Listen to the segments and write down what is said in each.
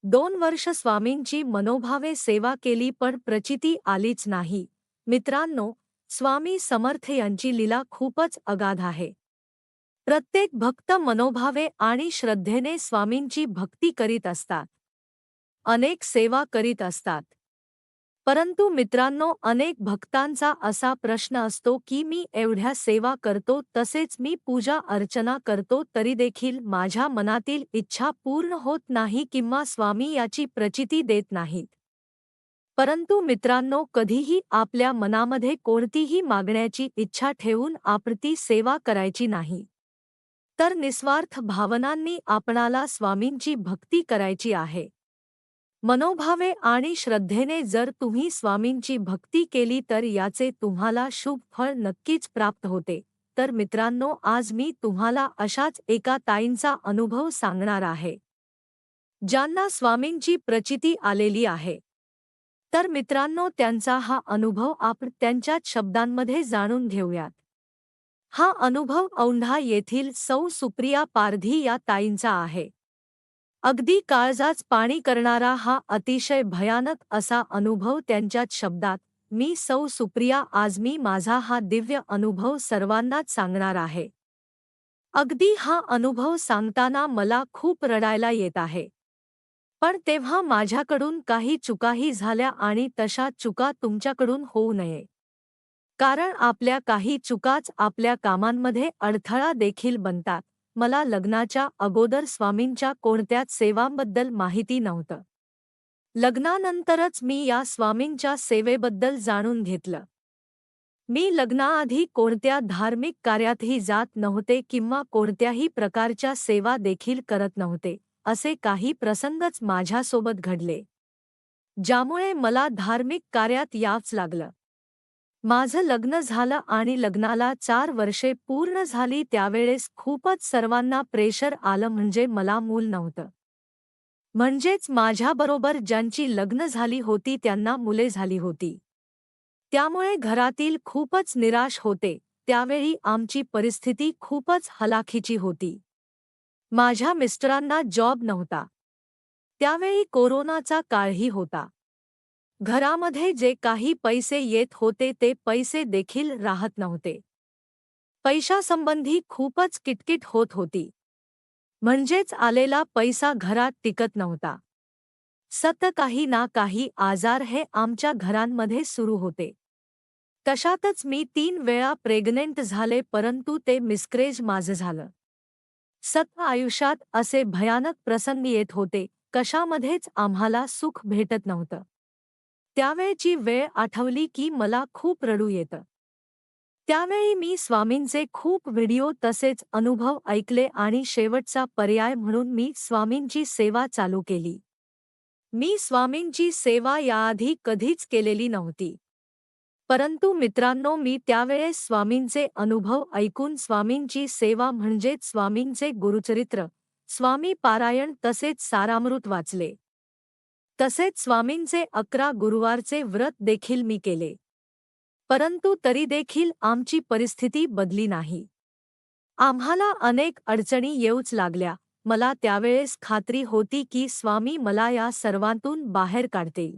2 वर्ष स्वामींची मनोभावे सेवा केली पण प्रचिती आलीच नाही. मित्रांनो, स्वामी समर्थ यांची लीला खूपच अगाध आहे. प्रत्येक भक्त मनोभावे आणि श्रद्धेने स्वामींची भक्ती करीत असतात. अनेक सेवा करीत असतात. परंतु मित्रांनो, अनेक भक्तांचा असा प्रश्न असतो की मी एवढ्या सेवा करतो, तसेच मी पूजा अर्चना करतो, तरी देखील माझ्या मनातील इच्छा पूर्ण होत नाही किंवा स्वामी याची प्रचिती देत नाहीत. परंतु मित्रांनो, कधीही आपल्या मनामध्ये कोणतीही मागण्याची इच्छा ठेवून आपली सेवा करायची नाही. तर निस्वार्थ भावनांनी आपणाला स्वामींची भक्ती करायची आहे. मनोभावे आणि श्रद्धेने जर तुम्ही स्वामींची भक्ती केली तर याचे तुम्हाला शुभ फळ नक्कीच प्राप्त होते. तर मित्रांनो, आज मी तुम्हाला अशाच एका ताईंचा अनुभव सांगणार आहे, ज्यांना स्वामींची प्रचिती आलेली आहे. तर मित्रांनो, त्यांचा हा अनुभव आपण त्यांच्याच शब्दांमध्ये जाणून घेऊयात. हा अनुभव औंढा येथील सौ सुप्रिया पारधी या ताईंचा आहे. अगदी काळजाच पाणी करणारा हा अतिशय भयानक असा अनुभव त्यांच्याच शब्दात. मी सौ सुप्रिया, आज मी माझा हा दिव्य अनुभव सर्वांनाच सांगणार आहे. अगदी हा अनुभव सांगताना मला खूप रडायला येत आहे. पण तेव्हा माझ्याकडून काही चुकाही झाल्या आणि तशा चुका तुमच्याकडून होऊ नये. कारण आपल्या काही चुकाच आपल्या कामांमध्ये अडथळा देखील बनतात. मला लग्नाच्या अगोदर स्वामींच्या कोणत्याच सेवांबद्दल माहिती नव्हतं. लग्नानंतरच मी या स्वामींच्या सेवेबद्दल जाणून घेतलं. मी लग्नाआधी कोणत्या धार्मिक कार्यातही जात नव्हते किंवा कोणत्याही प्रकारच्या सेवा देखील करत नव्हते. असे काही प्रसंगच माझ्यासोबत घडले, ज्यामुळे मला धार्मिक कार्यात यावंच लागलं. माझं लग्न झालं आणि लग्नाला 4 वर्षे पूर्ण झाली. त्यावेळेस खूपच सर्वांना प्रेशर आलं, म्हणजे मला मूल नव्हतं. म्हणजेच माझ्याबरोबर ज्यांची लग्न झाली होती त्यांना मुले झाली होती. त्यामुळे घरातील खूपच निराश होते. त्यावेळी आमची परिस्थिती खूपच हलाखीची होती. माझ्या मिस्टरांना जॉब नव्हता. त्यावेळी कोरोनाचा काळही होता. घरामध्ये जे काही पैसे येत होते ते पैसे देखील राहत नव्हते. पैशासंबंधी खूपच किटकिट होत होती. म्हणजेच आलेला पैसा घरात टिकत नव्हता. सतत काही ना काही आजार हे आमच्या घरांमध्ये सुरू होते. तशातच मी 3 वेळा प्रेग्नेंट झाले, परंतु ते मिसकॅरेज माझं झालं. सतत आयुष्यात असे भयानक प्रसंग येत होते, कशामध्येच आम्हाला सुख भेटत नव्हतं. त्यावेळची वेळ आठवली की मला खूप रडू येतं. त्यावेळी मी स्वामींचे खूप व्हिडिओ तसेच अनुभव ऐकले आणि शेवटचा पर्याय म्हणून मी स्वामींची सेवा चालू केली. मी स्वामींची सेवा याआधी कधीच केलेली नव्हती. परंतु मित्रांनो, मी त्यावेळेस स्वामींचे अनुभव ऐकून स्वामींची सेवा म्हणजेच स्वामींचे गुरुचरित्र, स्वामी पारायण तसेच सारामृत वाचले. तसेच स्वामींचे 11 गुरुवारचे व्रत देखील मी केले. परंतु तरी देखील आमची परिस्थिती बदली नाही. आम्हाला अनेक अडचणी येऊच लागल्या. मला त्यावेळेस खात्री होती की स्वामी मला या सर्वांतून बाहेर काढतील.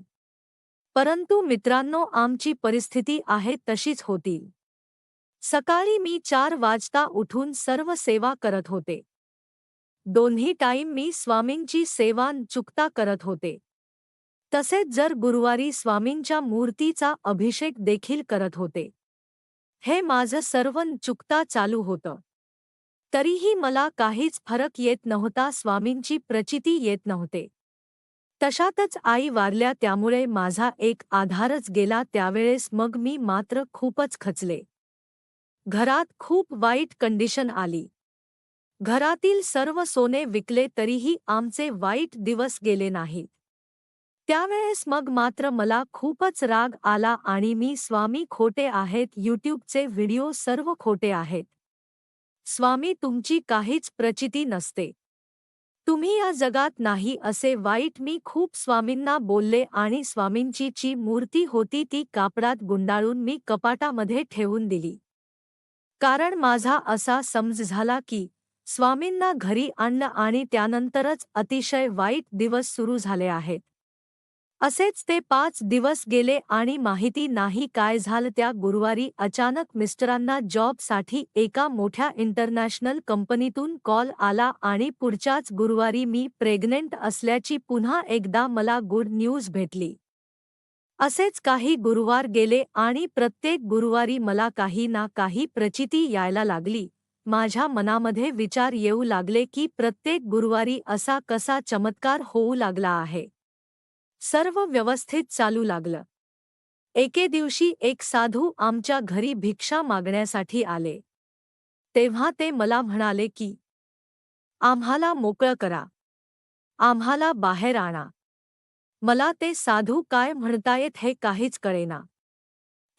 परंतु मित्रांनो, आमची परिस्थिती आहे तशीच होती. सकाळी मी 4 वाजता उठून सर्व सेवा करत होते. दोन्ही टाईम मी स्वामींची सेवा न चुकता करत होते. तसेच जर गुरुवारी स्वामींच्या मूर्तीचा अभिषेक देखील करत होते. हे माझं सर्व न चुकता चालू होतं. तरीही मला काहीच फरक येत नव्हता, स्वामींची प्रचिती येत नव्हते. तशातच आई वारल्या, त्यामुळे माझा एक आधारच गेला. त्यावेळेस मग मी मात्र खूपच खचले. घरात खूप वाईट कंडिशन आली. घरातील सर्व सोने विकले तरीही आमचे वाईट दिवस गेले नाहीत. त्यावेळेस मग मात्र मला खूपच राग आला आणि मी स्वामी खोटे आहेत, यूट्यूबचे व्हिडिओ सर्व खोटे आहेत. स्वामी तुमची काहीच प्रचिती नसते. तुम्ही या जगात नाही, असे वाईट मी खूप स्वामींना बोलले आणि स्वामींची जी मूर्ती होती ती कापडात गुंडाळून मी कपाटामध्ये ठेवून दिली. कारण माझा असा समज झाला की स्वामींना घरी आणलं आणि त्यानंतरच अतिशय वाईट दिवस सुरू झाले आहेत. असेच ते 5 दिवस गेले आणि माहिती नाही काय झालं. त्या गुरुवारी अचानक मिस्टरांना जॉबसाठी एका मोठ्या इंटरनॅशनल कंपनीतून कॉल आला आणि पुढच्याच गुरुवारी मी प्रेग्नेंट असल्याची पुन्हा एकदा मला गुड न्यूज भेटली. असेच काही गुरुवार गेले आणि प्रत्येक गुरुवारी मला काही ना काही प्रचिती यायला लागली. माझ्या मनामध्ये विचार येऊ लागले की प्रत्येक गुरुवारी असा कसा चमत्कार होऊ लागला आहे. सर्व व्यवस्थित चालू लागलं. एके दिवशी एक साधू आमच्या घरी भिक्षा मागण्यासाठी आले. तेव्हा ते मला म्हणाले की आम्हाला मोकळं करा, आम्हाला बाहेर आणा. मला ते साधू काय म्हणतायत हे काहीच कळेना.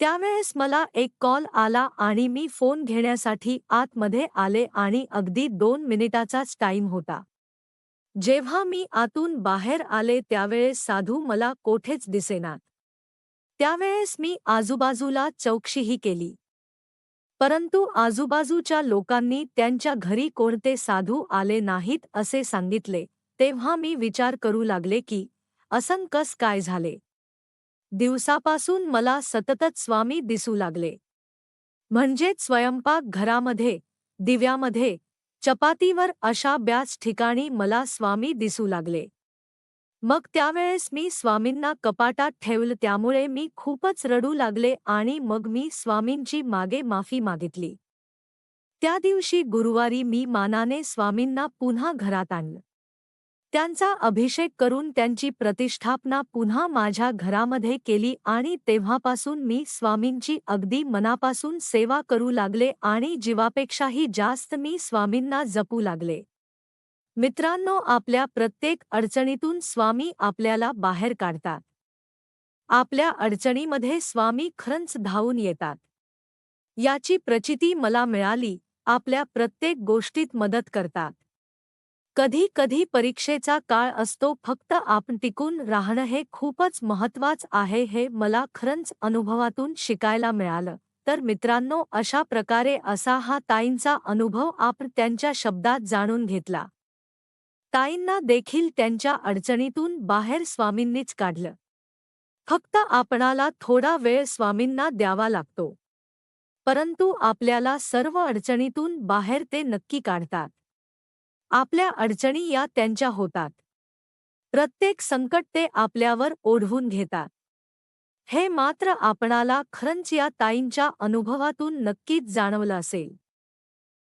त्यावेळेस मला एक कॉल आला आणि मी फोन घेण्यासाठी आतमध्ये आले आणि अगदी 2 मिनिटाचाच टाईम होता. जेव्हा मी आतून बाहेर आले त्यावेळेस साधू मला कोठेच दिसेनात. त्यावेळेस मी आजूबाजूला चौकशीही केली. परंतु आजूबाजूच्या लोकांनी त्यांच्या घरी कोणते साधू आले नाहीत असे सांगितले. तेव्हा मी विचार करू लागले की असं कस काय झाले. दिवसापासून मला सततच स्वामी दिसू लागले. म्हणजेच स्वयंपाक घरामध्ये, दिव्यामध्ये, चपातीवर अशा बऱ्याच ठिकाणी मला स्वामी दिसू लागले. मग त्यावेळेस मी स्वामींना कपाटात ठेवलं. त्यामुळे मी खूपच रडू लागले आणि मग मी स्वामींची मागे माफी मागितली. त्या दिवशी गुरुवारी मी मानाने स्वामींना पुन्हा घरात आणलं. त्यांचा अभिषेक करून त्यांची प्रतिष्ठापना पुन्हा माझ्या घरामध्ये केली आणि तेव्हापासून मी स्वामींची अगदी मनापासून सेवा करू लागले आणि जीवापेक्षाही जास्त मी स्वामींना जपू लागले. मित्रांनो, आपल्या प्रत्येक अडचणीतून स्वामी आपल्याला बाहेर काढतात. आपल्या अडचणीमध्ये स्वामी खरंच धावून येतात. याची प्रचिती मला मिळाली. आपल्या प्रत्येक गोष्टीत मदत करतात. कधी कधी परीक्षेचा काळ असतो, फक्त आपण टिकून राहणं हे खूपच महत्त्वाचं आहे. हे मला खरंच अनुभवातून शिकायला मिळालं. तर मित्रांनो, अशा प्रकारे असा हा ताईंचा अनुभव आपण त्यांच्या शब्दात जाणून घेतला. ताईंना देखील त्यांच्या अडचणीतून बाहेर स्वामींनीच काढलं. फक्त आपणाला थोडा वेळ स्वामींना द्यावा लागतो. परंतु आपल्याला सर्व अडचणीतून बाहेर ते नक्की काढतात. आपल्या अडचणी या त्यांच्या होतात. प्रत्येक संकट ते आपल्यावर ओढवून घेतात. हे मात्र आपणाला खरंच या ताईंच्या अनुभवातून नक्कीच जाणवलं असेल.